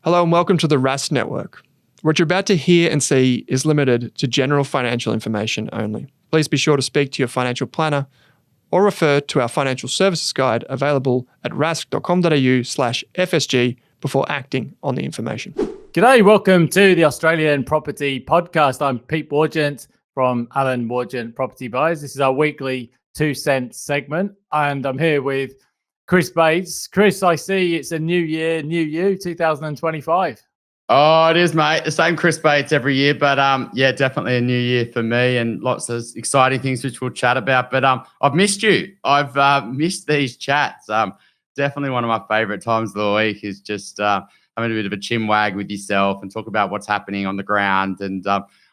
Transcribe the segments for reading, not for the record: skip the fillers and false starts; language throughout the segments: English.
Hello and welcome to the Rask Network. What you're about to hear and see is limited to general financial information only. Please be sure to speak to your financial planner or refer to our financial services guide available at rask.com.au/FSG before acting on the information. G'day, welcome to the Australian Property Podcast. I'm Pete Wargent from Alan Wargent Property Buyers. This is our weekly 2 cent segment, and I'm here with Chris Bates. Chris, I see it's a new year, new you, 2025. Oh, it is, mate. The same Chris Bates every year, but yeah, definitely a new year for me and lots of exciting things which we'll chat about. But I've missed you. I've missed these chats. Definitely one of my favourite times of the week is just having a bit of a chin wag with yourself and talk about what's happening on the ground and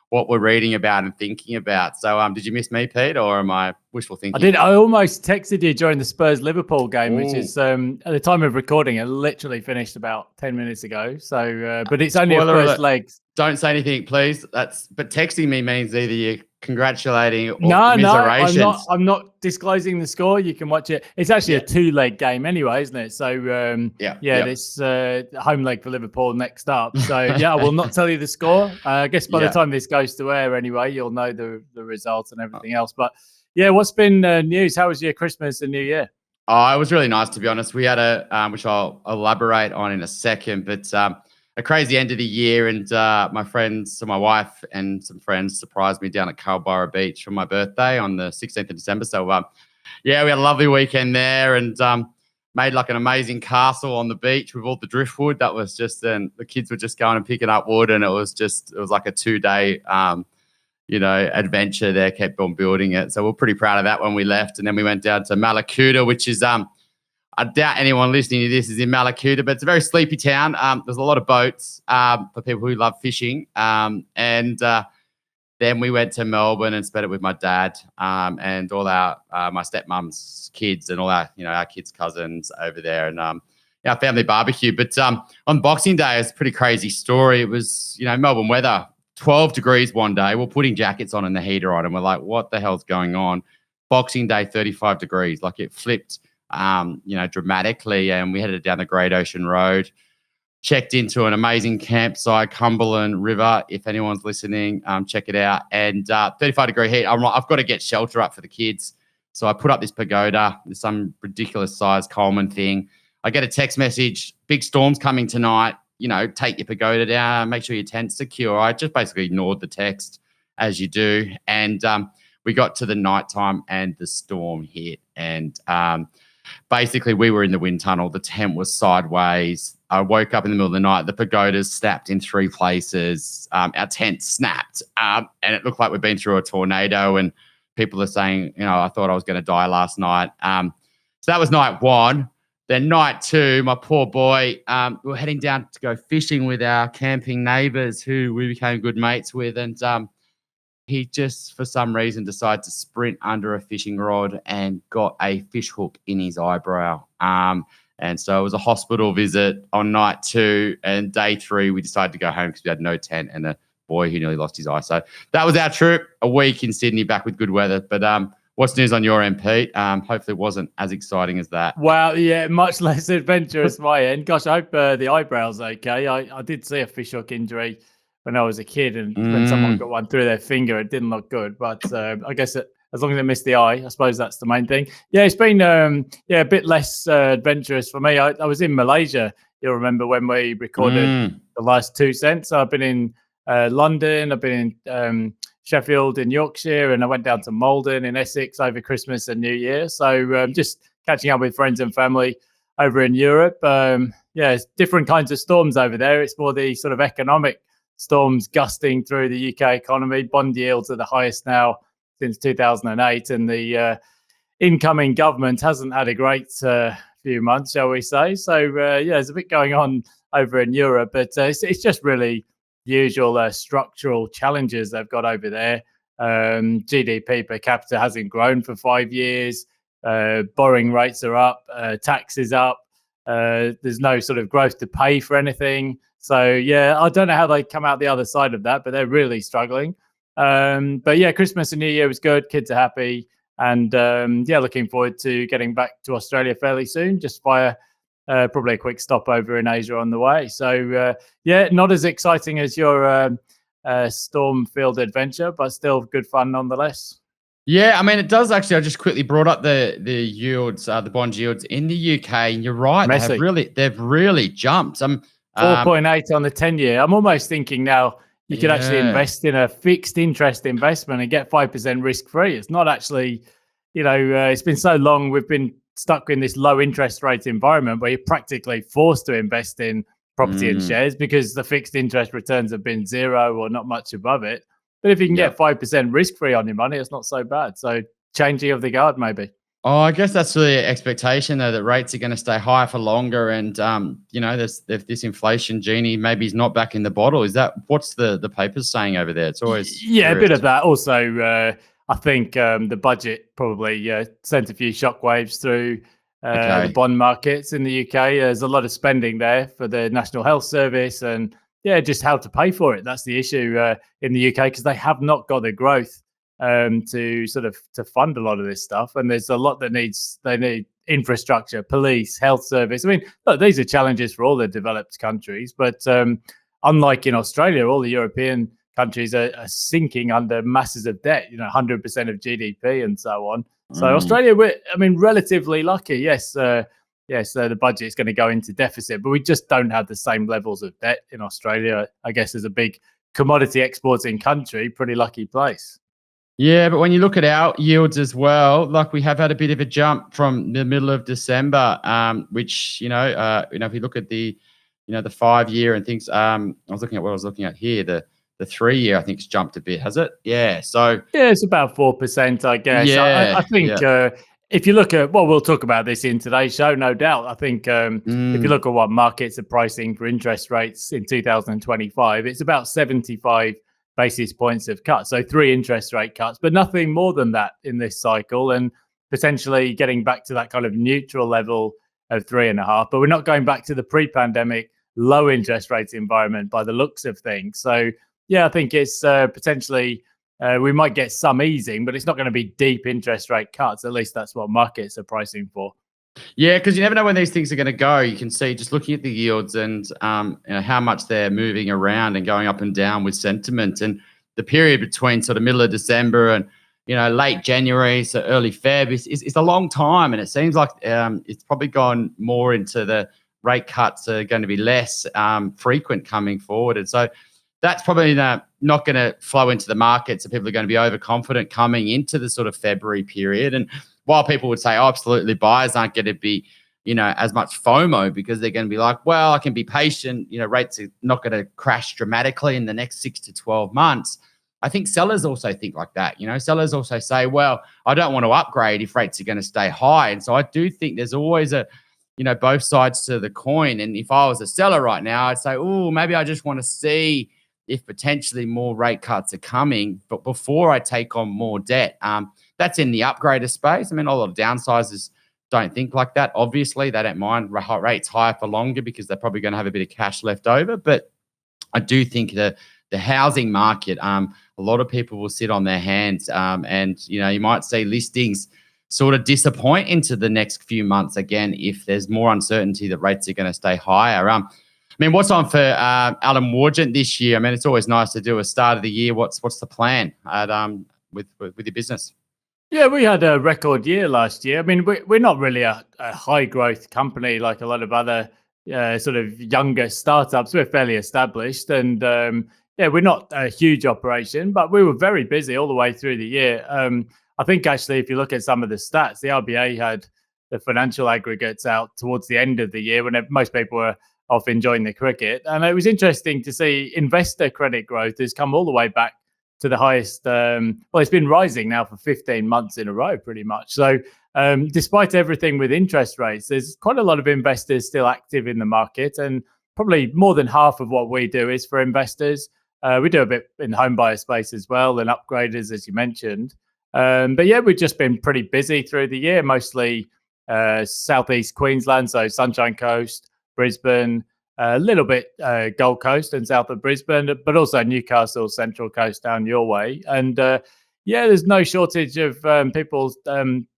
what we're reading about and thinking about. So did you miss me, Pete, or am I wishful thinking? I did. I almost texted you during the Spurs-Liverpool game, which is at the time of recording, it literally finished about 10 minutes ago. So, but it's only a first leg. Don't say anything, please. But texting me means either you're congratulating or commiserations. No, I'm not disclosing the score. You can watch it. It's actually a 2-leg game anyway, isn't it? So this home leg for Liverpool next up. So yeah, I will not tell you the score. I guess by the time this goes to air anyway, you'll know the results and everything else. But yeah, what's been news? How was your Christmas and New Year? Oh, it was really nice, to be honest. We had which I'll elaborate on in a second, but a crazy end of the year, and my wife and some friends surprised me down at Culburra Beach for my birthday on the 16th of December. So we had a lovely weekend there and made like an amazing castle on the beach with all the driftwood. That was just the kids were just going and picking up wood, and it was like a 2-day adventure there, kept on building it. So we're pretty proud of that when we left. And then we went down to Malakuta, which is I doubt anyone listening to this is in Malakuta, but it's a very sleepy town. There's a lot of boats for people who love fishing. Then we went to Melbourne and spent it with my dad and all our my stepmom's kids and all our kids' cousins over there and our family barbecue. But on Boxing Day, it's a pretty crazy story. It was Melbourne weather, 12 degrees one day. We're putting jackets on and the heater on, and we're like, what the hell's going on? Boxing Day, 35 degrees. Like it flipped. Dramatically, and we headed down the Great Ocean Road, checked into an amazing campsite, Cumberland River. If anyone's listening, check it out. And 35-degree heat. I've got to get shelter up for the kids. So I put up this pagoda, some ridiculous size Coleman thing. I get a text message, big storm's coming tonight, take your pagoda down, make sure your tent's secure. I just basically ignored the text as you do. And we got to the nighttime and the storm hit. And basically, we were in the wind tunnel. The tent was sideways. I woke up in the middle of the night. The pagodas snapped in 3 places. Our tent snapped. And it looked like we'd been through a tornado. And people are saying, I thought I was going to die last night. So that was night 1. Then night 2, my poor boy, we were heading down to go fishing with our camping neighbours who we became good mates with. And he just, for some reason, decided to sprint under a fishing rod and got a fish hook in his eyebrow. And so it was a hospital visit on night 2. And day 3, we decided to go home because we had no tent and a boy who nearly lost his eye. So that was our trip, a week in Sydney, back with good weather. But what's news on your end, Pete? Hopefully it wasn't as exciting as that. Well, yeah, much less adventurous my end. Gosh, I hope the eyebrow's okay. I did see a fish hook injury when I was a kid, and when someone got one through their finger, it didn't look good. But I guess as long as it missed the eye, I suppose that's the main thing. Yeah, it's been a bit less adventurous for me. I was in Malaysia. You'll remember when we recorded the last 2 cents. I've been in London. I've been in Sheffield in Yorkshire, and I went down to Malden in Essex over Christmas and New Year. So just catching up with friends and family over in Europe. It's different kinds of storms over there. It's more the sort of economic storms gusting through the UK economy. Bond yields are the highest now since 2008, and the incoming government hasn't had a great few months, shall we say. So, there's a bit going on over in Europe, but it's just really usual structural challenges they've got over there. GDP per capita hasn't grown for 5 years. Borrowing rates are up, taxes up. There's no sort of growth to pay for anything. So, I don't know how they come out the other side of that, but they're really struggling. But Christmas and New Year was good. Kids are happy. And looking forward to getting back to Australia fairly soon, just via probably a quick stopover in Asia on the way. So yeah, not as exciting as your Stormfield adventure, but still good fun nonetheless. Yeah, I mean, it does actually. I just quickly brought up the yields, the bond yields in the UK, and you're right, Messy. they've really jumped. 4.8 on the 10-year. I'm almost thinking now you could actually Yeah. invest in a fixed interest investment and get 5% risk free. It's not actually, it's been so long we've been stuck in this low interest rate environment where you're practically forced to invest in property and shares because the fixed interest returns have been zero or not much above it. But if you can get 5% risk free on your money, it's not so bad. So changing of the guard, maybe. Oh, I guess that's really expectation, though, that rates are going to stay high for longer, and this inflation genie maybe is not back in the bottle. Is that what's the papers saying over there? It's always a bit of that. Also, I think the budget probably sent a few shockwaves through the bond markets in the UK. There's a lot of spending there for the National Health Service, and just how to pay for it. That's the issue in the UK because they have not got the growth to fund a lot of this stuff, and there's a lot that they need infrastructure, police, health service. I mean, look, these are challenges for all the developed countries, but unlike in Australia, all the European countries are sinking under masses of debt, 100% of GDP and so on. So Australia, we're relatively lucky. Yes, the budget is going to go into deficit, but we just don't have the same levels of debt in Australia. I guess as a big commodity exporting country, pretty lucky place. Yeah, but when you look at our yields as well, like we have had a bit of a jump from the middle of December, which if you look at the 5-year and things, I was looking at what I was looking at here. The 3-year, I think, has jumped a bit, has it? Yeah. So it's about 4%, I guess. Yeah, I think if you look at, we'll talk about this in today's show, no doubt. I think if you look at what markets are pricing for interest rates in 2025, it's about 75 basis points of cuts. So 3 interest rate cuts, but nothing more than that in this cycle, and potentially getting back to that kind of neutral level of 3.5. But we're not going back to the pre-pandemic low interest rates environment by the looks of things. So I think it's potentially we might get some easing, but it's not going to be deep interest rate cuts. At least that's what markets are pricing for. Yeah, because you never know when these things are going to go. You can see just looking at the yields and how much they're moving around and going up and down with sentiment. And the period between sort of middle of December and late January, so early Feb, is a long time. And it seems like it's probably gone more into the rate cuts are going to be less frequent coming forward. And so that's probably not going to flow into the market. So people are going to be overconfident coming into the sort of February period. And while people would say, absolutely, buyers aren't going to be, as much FOMO because they're going to be like, well, I can be patient. Rates are not going to crash dramatically in the next 6 to 12 months. I think sellers also think like that. Sellers also say, well, I don't want to upgrade if rates are going to stay high. And so I do think there's always both sides to the coin. And if I was a seller right now, I'd say, oh, maybe I just want to see if potentially more rate cuts are coming, but before I take on more debt. That's in the upgrader space. I mean, a lot of downsizers don't think like that. Obviously, they don't mind rates higher for longer because they're probably going to have a bit of cash left over. But I do think the housing market, a lot of people will sit on their hands, and you might see listings sort of disappoint into the next few months again if there's more uncertainty that rates are going to stay higher. I mean, what's on for Alan Wargent this year? I mean, it's always nice to do a start of the year. What's the plan with your business? Yeah, we had a record year last year. I mean, we're not really a high growth company like a lot of other sort of younger startups. We're fairly established, and we're not a huge operation, but we were very busy all the way through the year. I think actually, if you look at some of the stats, the RBA had the financial aggregates out towards the end of the year when most people were off enjoying the cricket, and it was interesting to see investor credit growth has come all the way back to the highest. It's been rising now for 15 months in a row, pretty much. So despite everything with interest rates, there's quite a lot of investors still active in the market, and probably more than half of what we do is for investors. We do a bit in the home buyer space as well, and upgraders, as you mentioned. But yeah, we've just been pretty busy through the year, mostly southeast Queensland, so Sunshine Coast, Brisbane, a little bit Gold Coast and south of Brisbane, but also Newcastle, Central Coast down your way. And there's no shortage of people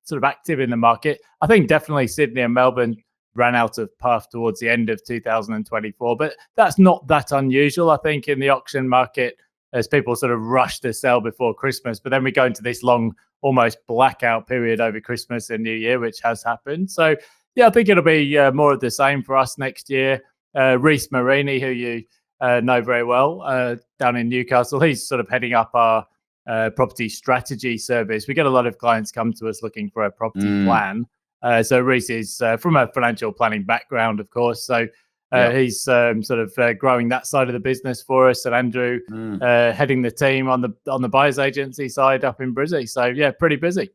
sort of active in the market. I think definitely Sydney and Melbourne ran out of puff towards the end of 2024. But that's not that unusual, I think, in the auction market, as people sort of rush to sell before Christmas. But then we go into this long, almost blackout period over Christmas and New Year, which has happened. So, yeah, I think it'll be more of the same for us next year. Reese Marini, who you know very well, down in Newcastle, he's sort of heading up our property strategy service. We get a lot of clients come to us looking for a property plan. So Reese is from a financial planning background, of course. So he's sort of growing that side of the business for us, and Andrew heading the team on the buyers agency side up in Brizzy. So yeah, pretty busy.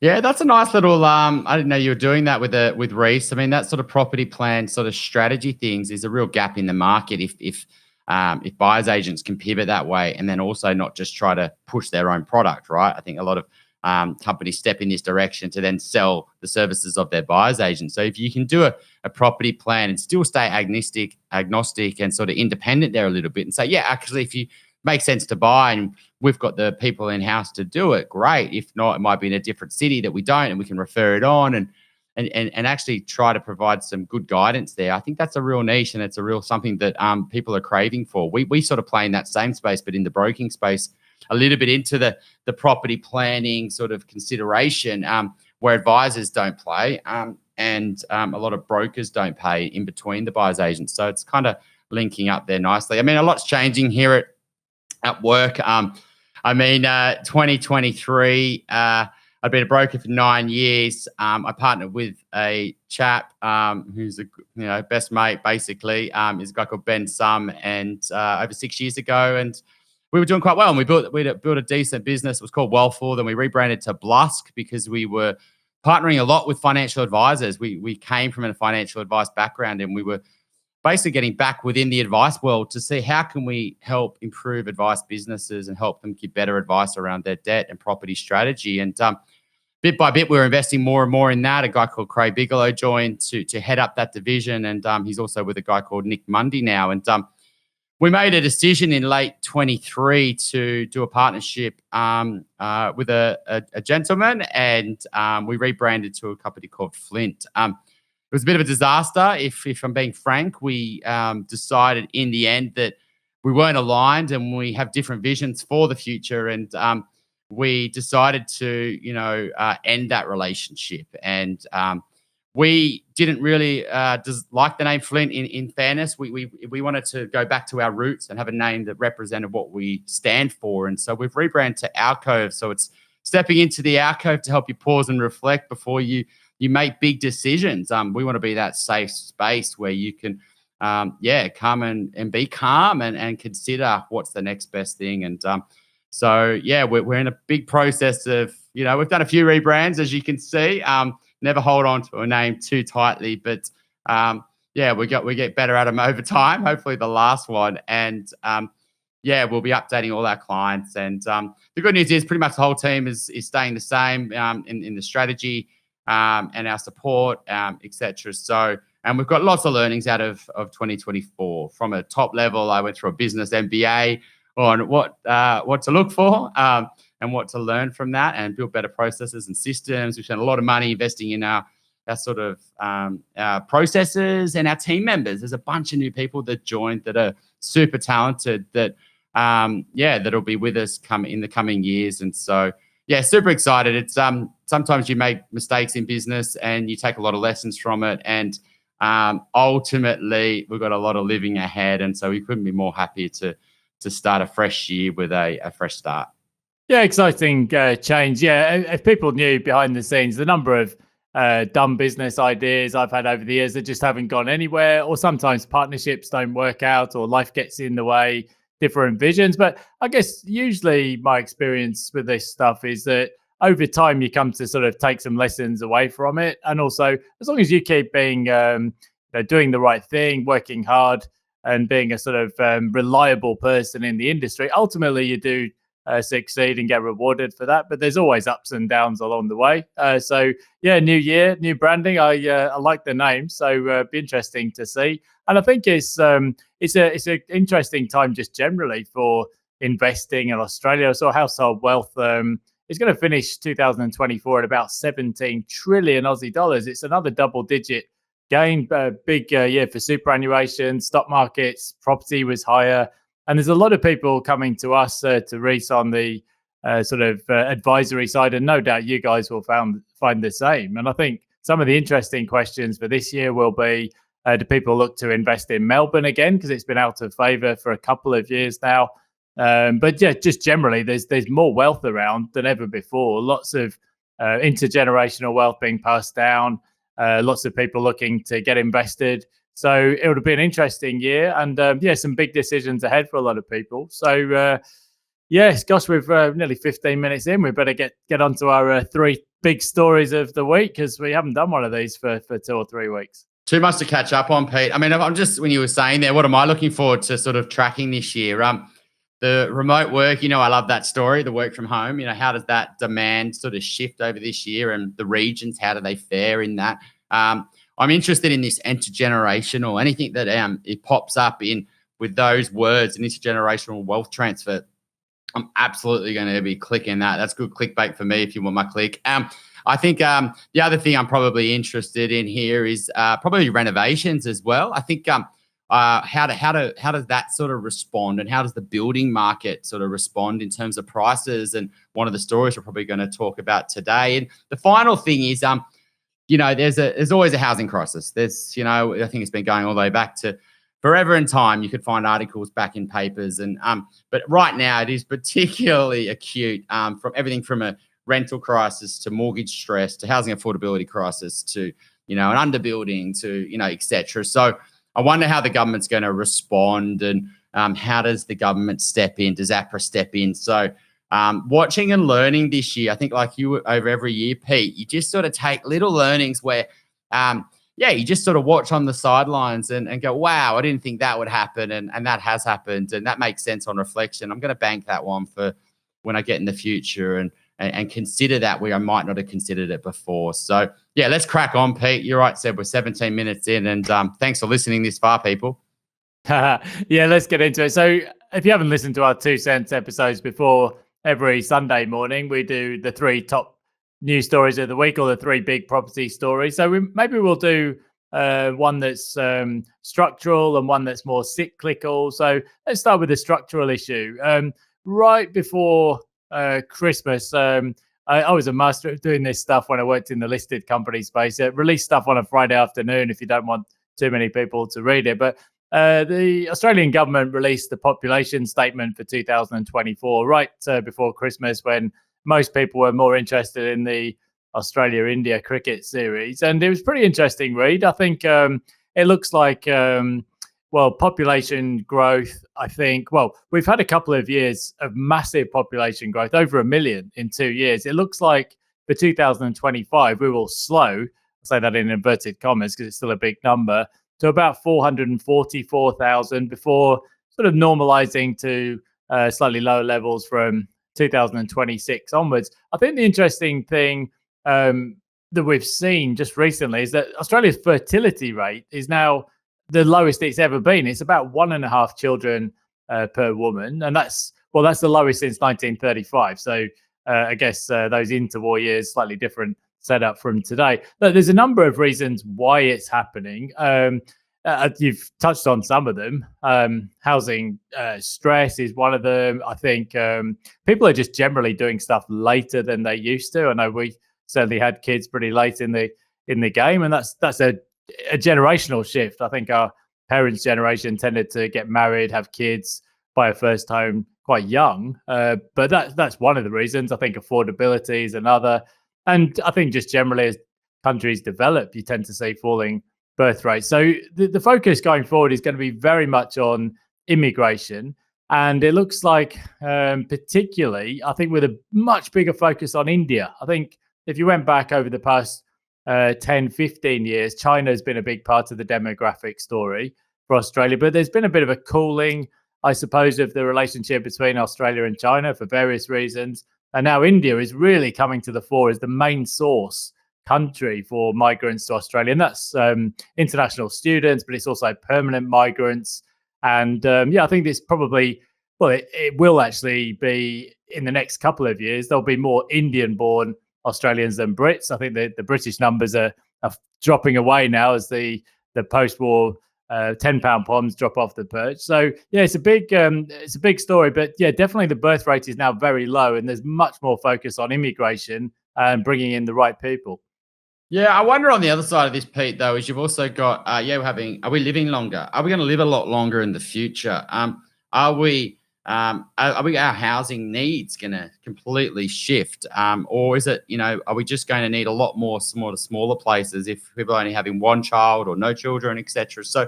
Yeah, that's a nice little. I didn't know you were doing that with Reese. I mean, that sort of property plan sort of strategy things is a real gap in the market. If buyers agents can pivot that way, and then also not just try to push their own product, right? I think a lot of companies step in this direction to then sell the services of their buyers agent. So if you can do a property plan and still stay agnostic and sort of independent there a little bit, and say, yeah, actually, if you make sense to buy and we've got the people in house to do it, great. If not, it might be in a different city that we don't, and we can refer it on and actually try to provide some good guidance there. I think that's a real niche, and it's a real something that people are craving for. We sort of play in that same space, but in the broking space, a little bit into the property planning sort of consideration, where advisors don't play, and a lot of brokers don't pay in between the buyers agents. So it's kind of linking up there nicely. I mean, a lot's changing here at work. 2023, I've been a broker for 9 years. I partnered with a chap who's a best mate, basically. He's a guy called Ben Sum, and over 6 years ago, and we were doing quite well. And we built a decent business. It was called Wealthful. Then we rebranded to Blusk because we were partnering a lot with financial advisors. We came from a financial advice background, and we were basically getting back within the advice world to see how can we help improve advice businesses and help them give better advice around their debt and property strategy. And bit by bit, we were investing more and more in that. A guy called Craig Bigelow joined to head up that division, and he's also with a guy called Nick Mundy now. And we made a decision in late 23 to do a partnership with a gentleman, and we rebranded to a company called Flint. It was a bit of a disaster, if I'm being frank. We decided in the end that we weren't aligned, and we have different visions for the future. And we decided to, end that relationship. And we didn't really like the name Flint. In fairness, we wanted to go back to our roots and have a name that represented what we stand for. And so we've rebranded to Alcove. So it's stepping into the alcove to help you pause and reflect before you make big decisions. We want to be that safe space where you can, come and be calm and consider what's the next best thing. And we're in a big process of, we've done a few rebrands, as you can see. Never hold on to a name too tightly, but we get better at them over time. Hopefully the last one, and we'll be updating all our clients. And the good news is pretty much the whole team is staying the same in the strategy and our support, etc. So, and we've got lots of learnings out of 2024. From a top level, I went through a business MBA on what to look for and what to learn from that, and build better processes and systems. We've spent a lot of money investing in our sort of our processes and our team members. There's a bunch of new people that joined that are super talented that that'll be with us in the coming years. And so super excited. It's sometimes you make mistakes in business and you take a lot of lessons from it, and ultimately we've got a lot of living ahead, and so we couldn't be more happy to start a fresh year with a fresh start. Yeah, exciting change. Yeah, if people knew behind the scenes, the number of dumb business ideas I've had over the years that just haven't gone anywhere, or sometimes partnerships don't work out, or life gets in the way, different visions. But I guess usually my experience with this stuff is that over time you come to sort of take some lessons away from it. And also, as long as you keep being, doing the right thing, working hard, and being a sort of reliable person in the industry, ultimately you do succeed and get rewarded for that. But there's always ups and downs along the way. New year, new branding. I like the name, so be interesting to see. And I think it's an interesting time just generally for investing in Australia. So household wealth is going to finish 2024 at about 17 trillion Aussie dollars. It's another double-digit gain. Big year for superannuation, stock markets, property was higher. And there's a lot of people coming to us, to Reese, on the advisory side. And no doubt you guys will find the same. And I think some of the interesting questions for this year will be, do people look to invest in Melbourne again? Because it's been out of favour for a couple of years now. But yeah, just generally, there's more wealth around than ever before. Lots of intergenerational wealth being passed down. Lots of people looking to get invested. So it would be an interesting year, and some big decisions ahead for a lot of people. So yes, gosh, we're nearly 15 minutes in. We better get onto our 3 big stories of the week, because we haven't done one of these for 2 or 3 weeks. Too much to catch up on, Pete. I mean, I'm just, when you were saying there, what am I looking forward to sort of tracking this year? The remote work, I love that story, the work from home. How does that demand sort of shift over this year, and the regions, how do they fare in that? I'm interested in this intergenerational, anything that it pops up in with those words, an intergenerational wealth transfer. I'm absolutely going to be clicking that. That's good clickbait for me if you want my click. I think the other thing I'm probably interested in here is probably renovations as well. I think how does that sort of respond, and how does the building market sort of respond in terms of prices? And one of the stories we're probably going to talk about today. And the final thing is, there's always a housing crisis. There's, I think it's been going all the way back to forever in time. You could find articles back in papers, and but right now it is particularly acute, from everything from a rental crisis to mortgage stress to housing affordability crisis to an underbuilding to etc. So I wonder how the government's going to respond, and how does the government step in? Does APRA step in? So watching and learning this year, I think, like you over every year, Pete, you just sort of take little learnings where you just sort of watch on the sidelines and go, wow, I didn't think that would happen. And that has happened. And that makes sense on reflection. I'm going to bank that one for when I get in the future and consider that where I might not have considered it before. So, yeah, let's crack on, Pete. You're right, Seb. We're 17 minutes in. And thanks for listening this far, people. Yeah, let's get into it. So if you haven't listened to our 2 cents episodes before, every Sunday morning we do the 3 top news stories of the week, or the 3 big property stories. So we'll do one that's structural and one that's more cyclical. So let's start with the structural issue. Right before Christmas, I was a master at doing this stuff when I worked in the listed company space. Release stuff on a Friday afternoon if you don't want too many people to read it. But the Australian government released the population statement for 2024 right before Christmas, when most people were more interested in the Australia-India cricket series. And it was a pretty interesting read. I think it looks like, population growth, I think, we've had a couple of years of massive population growth, over 1 million in 2 years. It looks like for 2025, we will slow, I'll say that in inverted commas because it's still a big number, to about 444,000 before sort of normalizing to slightly lower levels from 2026 onwards. I think the interesting thing that we've seen just recently is that Australia's fertility rate is now the lowest it's ever been. It's about 1.5 children per woman, and that's the lowest since 1935. So I guess those interwar years, slightly different setup from today. But there's a number of reasons why it's happening. You've touched on some of them. Housing stress is one of them. I think people are just generally doing stuff later than they used to. I know we certainly had kids pretty late in the game, and that's a generational shift. I think our parents' generation tended to get married, have kids, buy a first home quite young. But that's one of the reasons. I think affordability is another. And I think just generally as countries develop, you tend to see falling birth rates. So the focus going forward is going to be very much on immigration. And it looks like particularly, I think with a much bigger focus on India. I think if you went back over the past 10, 15 years, China has been a big part of the demographic story for Australia. But there's been a bit of a cooling, I suppose, of the relationship between Australia and China for various reasons. And now India is really coming to the fore as the main source country for migrants to Australia. And that's international students, but it's also permanent migrants. And I think it's probably, it will actually be in the next couple of years, there'll be more Indian-born Australians than Brits. I think the British numbers are dropping away now as the post-war £10 bonds drop off the perch. So yeah, it's a big story, but yeah, definitely the birth rate is now very low, and there's much more focus on immigration and bringing in the right people. Yeah, I wonder on the other side of this, Pete, though, is you've also got, are we living longer? Are we going to live a lot longer in the future? Are our housing needs going to completely shift? Or is it, are we just going to need a lot more smaller places if people are only having one child or no children, etc.? So,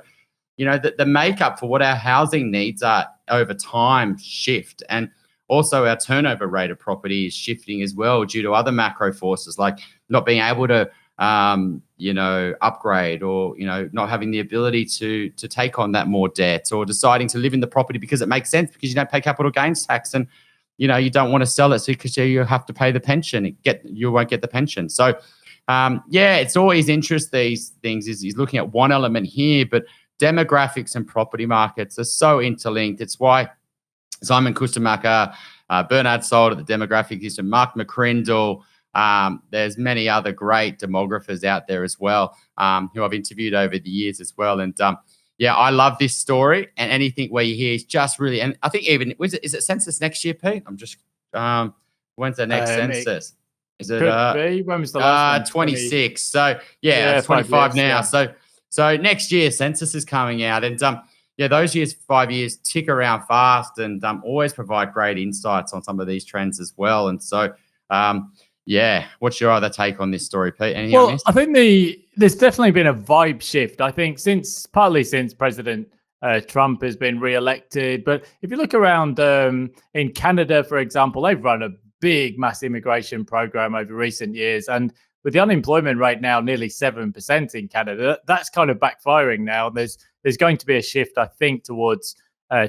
the makeup for what our housing needs are over time shift. And also our turnover rate of property is shifting as well due to other macro forces like not being able to upgrade, or, not having the ability to take on that more debt, or deciding to live in the property because it makes sense because you don't pay capital gains tax, and, you don't want to sell it because you have to pay the pension. You won't get the pension. So, it's always interest these things is looking at one element here, but demographics and property markets are so interlinked. It's why Simon Kustamaka, Bernard Sold at the Demographic Institute, Mark McCrindle, there's many other great demographers out there as well, who I've interviewed over the years as well. And I love this story, and anything where you hear is just really, and I think even, is it census next year, Pete? I'm just, when's the next census? Is it when was the last one? 26. So it's 25 now. Yeah. So next year census is coming out, and those 5 years tick around fast, and always provide great insights on some of these trends as well. And so what's your other take on this story, Pete? Anything I missed? I think there's definitely been a vibe shift. I think partly since President Trump has been re-elected. But if you look around in Canada, for example, they've run a big mass immigration program over recent years. And with the unemployment rate now nearly 7% in Canada, that's kind of backfiring now. There's going to be a shift, I think, towards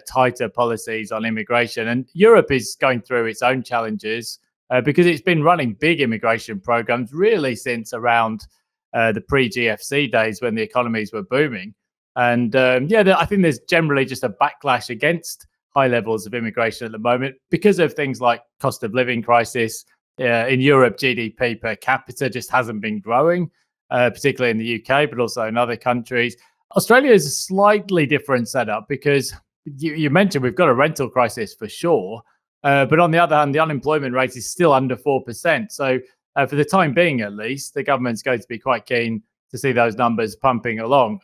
tighter policies on immigration. And Europe is going through its own challenges because it's been running big immigration programs really since around the pre-GFC days when the economies were booming. And I think there's generally just a backlash against high levels of immigration at the moment because of things like cost of living crisis. In Europe, GDP per capita just hasn't been growing, particularly in the UK, but also in other countries. Australia is a slightly different setup because you mentioned we've got a rental crisis for sure. But on the other hand, the unemployment rate is still under 4%. So for the time being, at least, the government's going to be quite keen to see those numbers pumping along.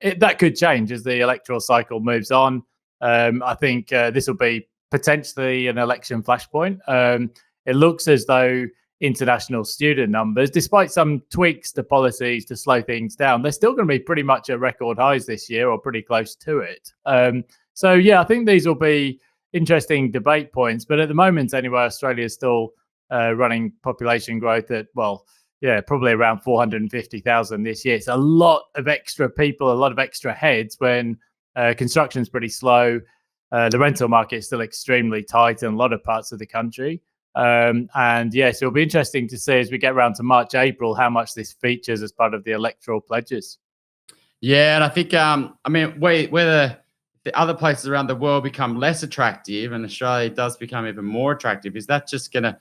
That could change as the electoral cycle moves on. I think this will be potentially an election flashpoint. It looks as though international student numbers, despite some tweaks to policies to slow things down, they're still going to be pretty much at record highs this year or pretty close to it. I think these will be interesting debate points. But at the moment, anyway, Australia is still running population growth at, probably around 450,000 this year. It's a lot of extra people, a lot of extra heads when construction's pretty slow. The rental market is still extremely tight in a lot of parts of the country. So it'll be interesting to see as we get around to March, April, how much this features as part of the electoral pledges. Yeah, and I think, whether the other places around the world become less attractive and Australia does become even more attractive, is that just going to,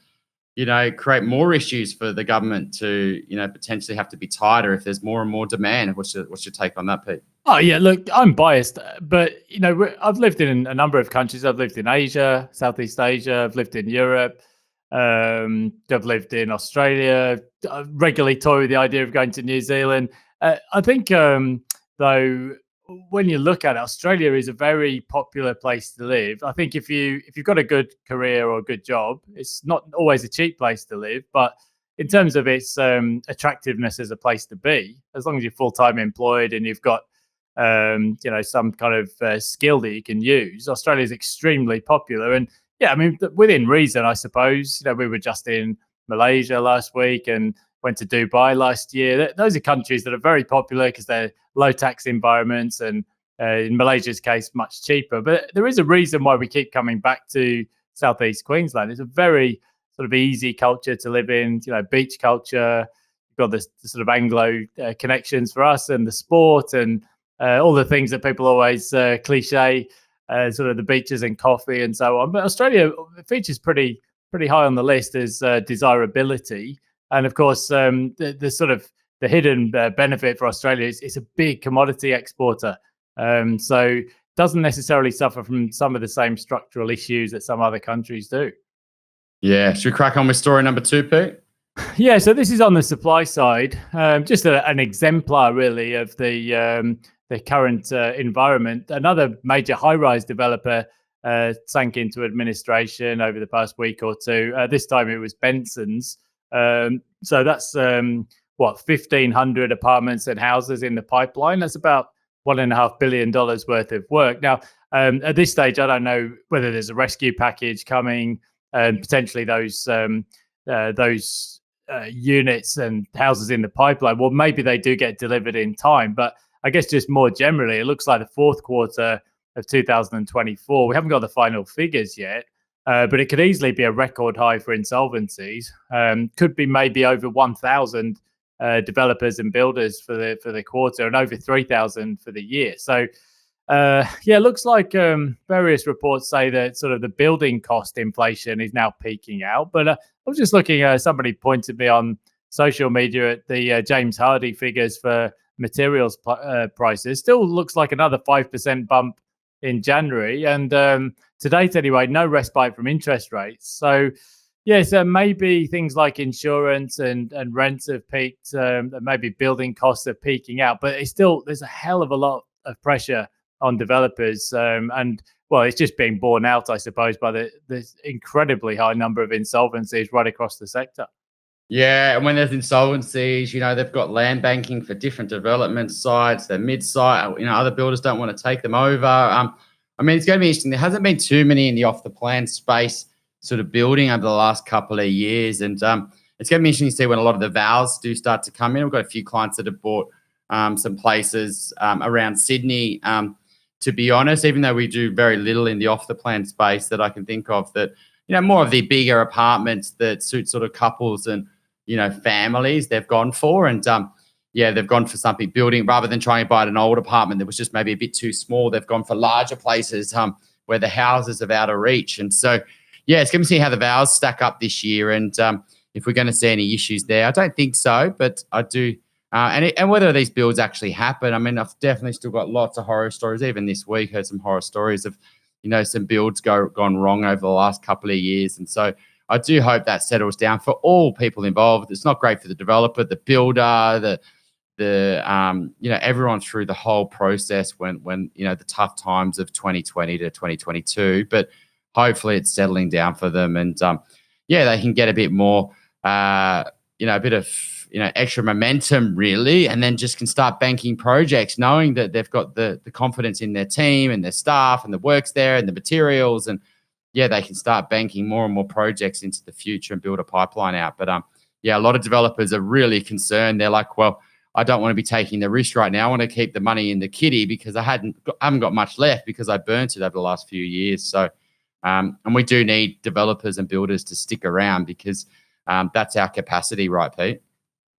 create more issues for the government to, potentially have to be tighter if there's more and more demand? What's your take on that, Pete? Oh, yeah, look, I'm biased, but, I've lived in a number of countries. I've lived in Asia, Southeast Asia. I've lived in Europe. I've lived in Australia. I regularly toy with the idea of going to New Zealand. I think, though, when you look at it, Australia is a very popular place to live. I think if you've got a good career or a good job, it's not always a cheap place to live, but in terms of its attractiveness as a place to be, as long as you're full-time employed and you've got some kind of skill that you can use, Australia is extremely popular. And within reason, I suppose. We were just in Malaysia last week and went to Dubai last year. Those are countries that are very popular because they're low tax environments, and in Malaysia's case, much cheaper. But there is a reason why we keep coming back to Southeast Queensland. It's a very sort of easy culture to live in, beach culture. You've got the sort of Anglo connections for us, and the sport, and all the things that people always cliche, sort of the beaches and coffee and so on. But Australia features pretty high on the list as desirability. And of course, the sort of the hidden benefit for Australia is it's a big commodity exporter. So doesn't necessarily suffer from some of the same structural issues that some other countries do. Yeah. Should we crack on with story number 2, Pete? Yeah, so this is on the supply side, just an exemplar really of the current environment. Another major high-rise developer sank into administration over the past week or two. This time it was Benson's. So that's 1,500 apartments and houses in the pipeline. That's about $1.5 billion worth of work. Now, at this stage, I don't know whether there's a rescue package coming, and potentially those units and houses in the pipeline. Well, maybe they do get delivered in time, but I guess just more generally, it looks like the fourth quarter of 2024. We haven't got the final figures yet, but it could easily be a record high for insolvencies. Could be maybe over 1,000 developers and builders for the quarter, and over 3,000 for the year. So it looks like various reports say that sort of the building cost inflation is now peaking out. But I was just looking, somebody pointed me on social media at the James Hardy figures for materials prices. Still looks like another 5% bump in January. And to date anyway, no respite from interest rates. So maybe things like insurance and rents have peaked, and maybe building costs are peaking out. But there's a hell of a lot of pressure on developers, and it's just being borne out, I suppose, by the incredibly high number of insolvencies right across the sector. Yeah, and when there's insolvencies, they've got land banking for different development sites. They're mid-site. Other builders don't want to take them over. It's going to be interesting. There hasn't been too many in the off-the-plan space sort of building over the last couple of years, and it's going to be interesting to see when a lot of the vows do start to come in. We've got a few clients that have bought some places around Sydney. To be honest, even though we do very little in the off-the-plan space that I can think of, that more of the bigger apartments that suit sort of couples and families, they've gone for. And they've gone for something building rather than trying to buy an old apartment that was just maybe a bit too small. They've gone for larger places where the houses are out of reach. And so, it's going to see how the vows stack up this year, and if we're going to see any issues there. I don't think so, but I do. And whether these builds actually happen, I've definitely still got lots of horror stories. Even this week, heard some horror stories of, some builds gone wrong over the last couple of years. And so I do hope that settles down for all people involved. It's not great for the developer, the builder, everyone through the whole process when the tough times of 2020 to 2022. But hopefully it's settling down for them, and they can get a bit more, a bit of extra momentum really, and then just can start banking projects, knowing that they've got the confidence in their team and their staff and the works there and the materials, and they can start banking more and more projects into the future and build a pipeline out. But a lot of developers are really concerned. They're like, well, I don't want to be taking the risk right now. I want to keep the money in the kitty because I haven't got much left because I burnt it over the last few years. So and we do need developers and builders to stick around because that's our capacity, right, Pete?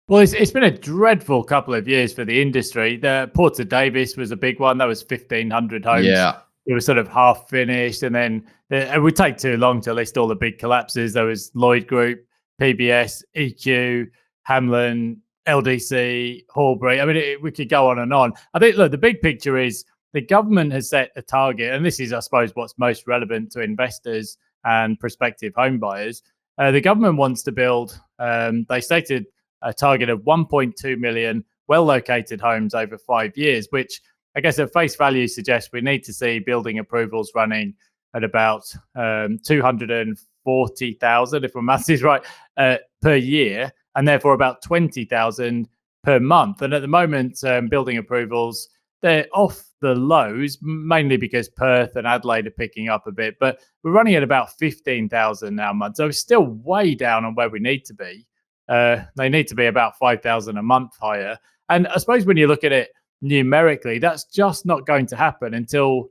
Well, it's been a dreadful couple of years for the industry. The Ports of Davis was a big one. That was 1,500 homes. Yeah. It was sort of half finished. And then it would take too long to list all the big collapses. There was Lloyd Group, PBS, EQ, Hamlin, LDC, Horbury. We could go on and on. I think, look, the big picture is the government has set a target. And this is, I suppose, what's most relevant to investors and prospective home buyers. The government wants to build, they stated, a target of 1.2 million well-located homes over 5 years, which I guess at face value suggests we need to see building approvals running at about 240,000, if my maths is right, per year, and therefore about 20,000 per month. And at the moment, building approvals, they're off the lows, mainly because Perth and Adelaide are picking up a bit, but we're running at about 15,000 now a month. So it's still way down on where we need to be. They need to be about 5,000 a month higher. And I suppose when you look at it numerically, that's just not going to happen until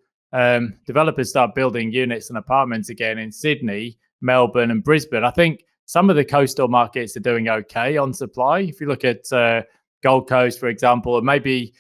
developers start building units and apartments again in Sydney, Melbourne and Brisbane. I think some of the coastal markets are doing okay on supply. If you look at Gold Coast, for example, or maybe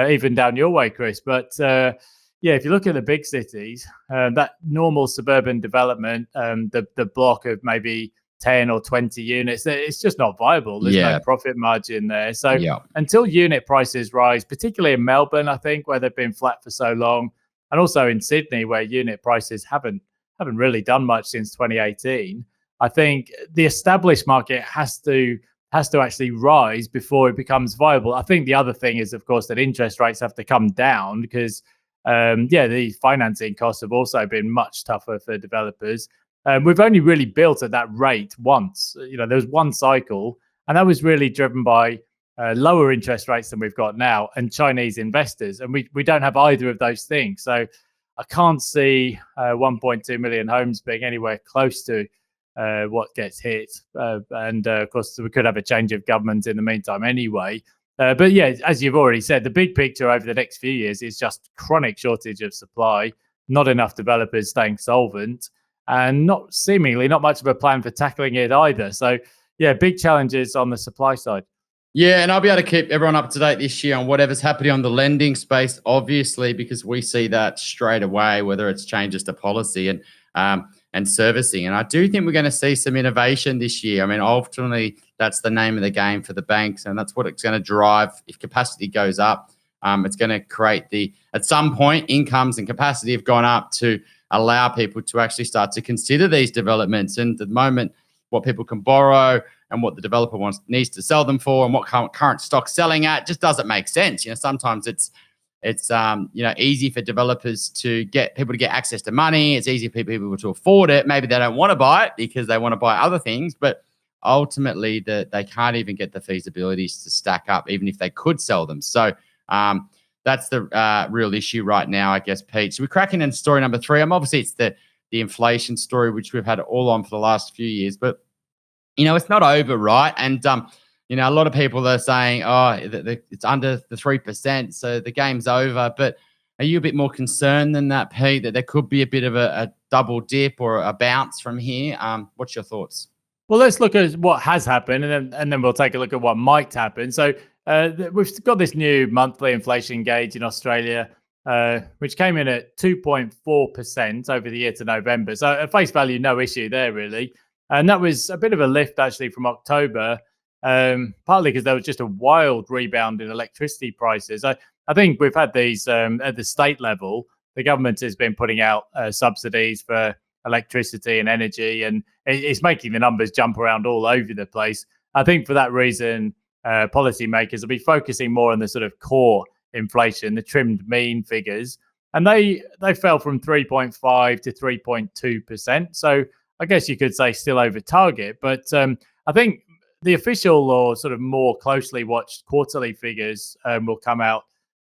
even down your way, Chris. But if you look at the big cities, that normal suburban development, the block of maybe 10 or 20 units, it's just not viable. There's no profit margin there. So until unit prices rise, particularly in Melbourne, I think, where they've been flat for so long, and also in Sydney, where unit prices haven't really done much since 2018, I think the established market has to actually rise before it becomes viable. I think the other thing is, of course, that interest rates have to come down because, the financing costs have also been much tougher for developers. We've only really built at that rate once. There was one cycle, and that was really driven by lower interest rates than we've got now and Chinese investors. And we don't have either of those things. So I can't see 1.2 million homes being anywhere close to what gets hit. And of course, we could have a change of government in the meantime anyway. But yeah, as you've already said, the big picture over the next few years is just chronic shortage of supply, not enough developers staying solvent, and seemingly not much of a plan for tackling it either. So yeah, big challenges on the supply side. Yeah, and I'll be able to keep everyone up to date this year on whatever's happening on the lending space, obviously, because we see that straight away, whether it's changes to policy and servicing. And I do think we're going to see some innovation this year. I mean, ultimately, that's the name of the game for the banks, and that's what it's going to drive. If capacity goes up, it's going to create at some point, incomes and capacity have gone up to allow people to actually start to consider these developments. And at the moment, what people can borrow and what the developer needs to sell them for and what current stock's selling at just doesn't make sense. Sometimes it's easy for developers to get people to get access to money. It's easy for people to afford it. Maybe they don't want to buy it because they want to buy other things, but ultimately they can't even get the feasibilities to stack up, even if they could sell them. So that's the real issue right now, I guess, Pete. So we're cracking in story number 3. Obviously it's the inflation story, which we've had all on for the last few years, but it's not over, right? And a lot of people are saying, it's under the 3%, so the game's over. But are you a bit more concerned than that, Pete, that there could be a bit of a double dip or a bounce from here? What's your thoughts? Well, let's look at what has happened, and then we'll take a look at what might happen. So we've got this new monthly inflation gauge in Australia, which came in at 2.4% over the year to November. So at face value, no issue there, really. And that was a bit of a lift, actually, from October, partly because there was just a wild rebound in electricity prices. I think we've had these at the state level. The government has been putting out subsidies for electricity and energy, and it's making the numbers jump around all over the place. I think for that reason, policymakers will be focusing more on the sort of core inflation, the trimmed mean figures, and they fell from 3.5 to 3.2%. So I guess you could say still over target, but I think the official or sort of more closely watched quarterly figures will come out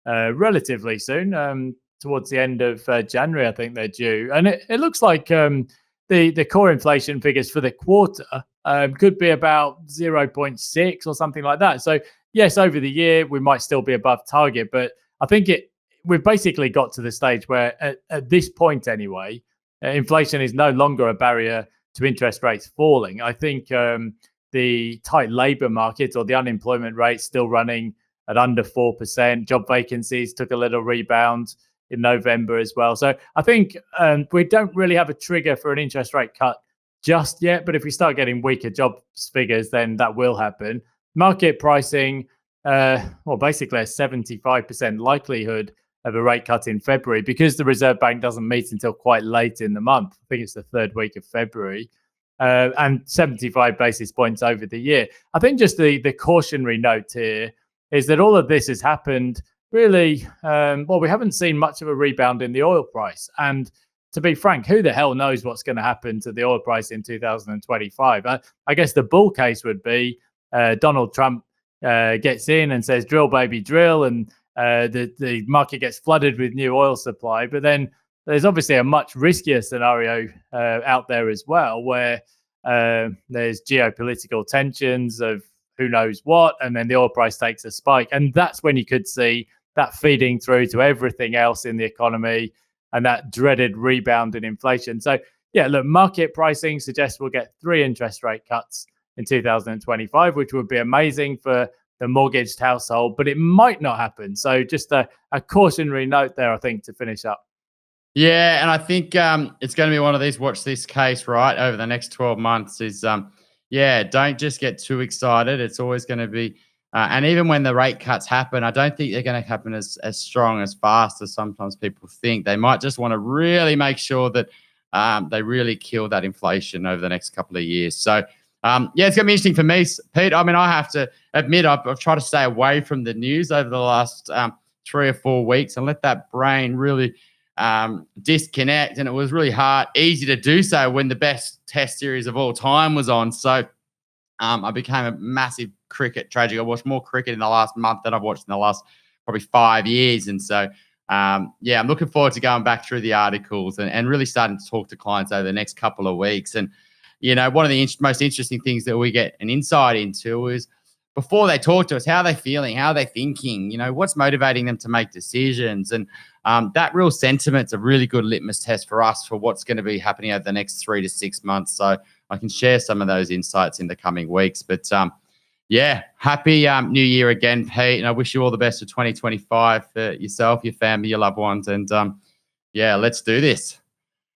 relatively soon, towards the end of January. I think they're due, and it looks like the core inflation figures for the quarter could be about 0.6 or something like that. So yes, over the year we might still be above target, but I think we've basically got to the stage where at this point anyway, inflation is no longer a barrier to interest rates falling. I think the tight labour market or the unemployment rate still running at under 4%. Job vacancies took a little rebound in November as well. So I think we don't really have a trigger for an interest rate cut just yet. But if we start getting weaker jobs figures, then that will happen. Market pricing, basically a 75% likelihood of a rate cut in February because the Reserve Bank doesn't meet until quite late in the month. I think it's the third week of February, and 75 basis points over the year. I think just the cautionary note here is that all of this has happened really, we haven't seen much of a rebound in the oil price. And to be frank, who the hell knows what's going to happen to the oil price in 2025? I guess the bull case would be Donald Trump gets in and says, drill, baby, drill, and the market gets flooded with new oil supply. But then there's obviously a much riskier scenario out there as well, where there's geopolitical tensions of who knows what, and then the oil price takes a spike. And that's when you could see that feeding through to everything else in the economy and that dreaded rebound in inflation. So, yeah, look, market pricing suggests we'll get 3 interest rate cuts in 2025, which would be amazing for the mortgaged household, but it might not happen. So just a cautionary note there, I think, to finish up. Yeah, and I think it's going to be one of these watch this case, right, over the next 12 months is yeah, don't just get too excited. It's always going to be, and even when the rate cuts happen, I don't think they're going to happen as strong, as fast as sometimes people think. They might just want to really make sure that they really kill that inflation over the next couple of years. So, yeah, it's going to be interesting for me, Pete. I mean, I have to admit, I've tried to stay away from the news over the last 3 or 4 weeks and let that brain really disconnect. And it was really easy to do so when the best test series of all time was on. So I became a massive cricket tragic. I watched more cricket in the last month than I've watched in the last probably 5 years. And so, yeah, I'm looking forward to going back through the articles and really starting to talk to clients over the next couple of weeks. And, you know, one of the most interesting things that we get an insight into is before they talk to us, how are they feeling? How are they thinking? You know, what's motivating them to make decisions? And that real sentiment's a really good litmus test for us for what's going to be happening over the next 3 to 6 months. So I can share some of those insights in the coming weeks. But yeah, happy New Year again, Pete. And I wish you all the best for 2025 for yourself, your family, your loved ones. And yeah, let's do this.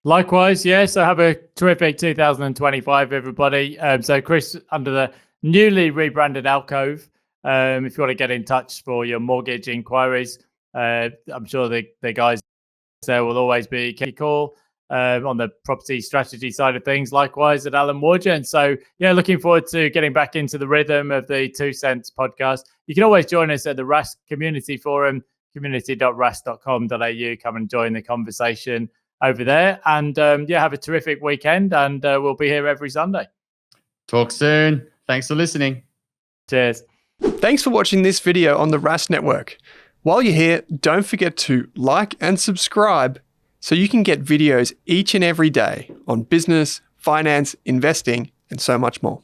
Likewise, yeah. So have a terrific 2025, everybody. So Chris, under the newly rebranded Alcove, if you want to get in touch for your mortgage inquiries, I'm sure the guys there will always be cool on the property strategy side of things. Likewise at Alan Wargent. So yeah, looking forward to getting back into the rhythm of the 2 Cents podcast. You can always join us at the Rask Community Forum, community.rask.com.au. Come and join the conversation over there. And yeah, have a terrific weekend. And we'll be here every Sunday. Talk soon. Thanks for listening. Cheers. Thanks for watching this video on the Rask Network. While you're here, don't forget to like and subscribe so you can get videos each and every day on business, finance, investing, and so much more.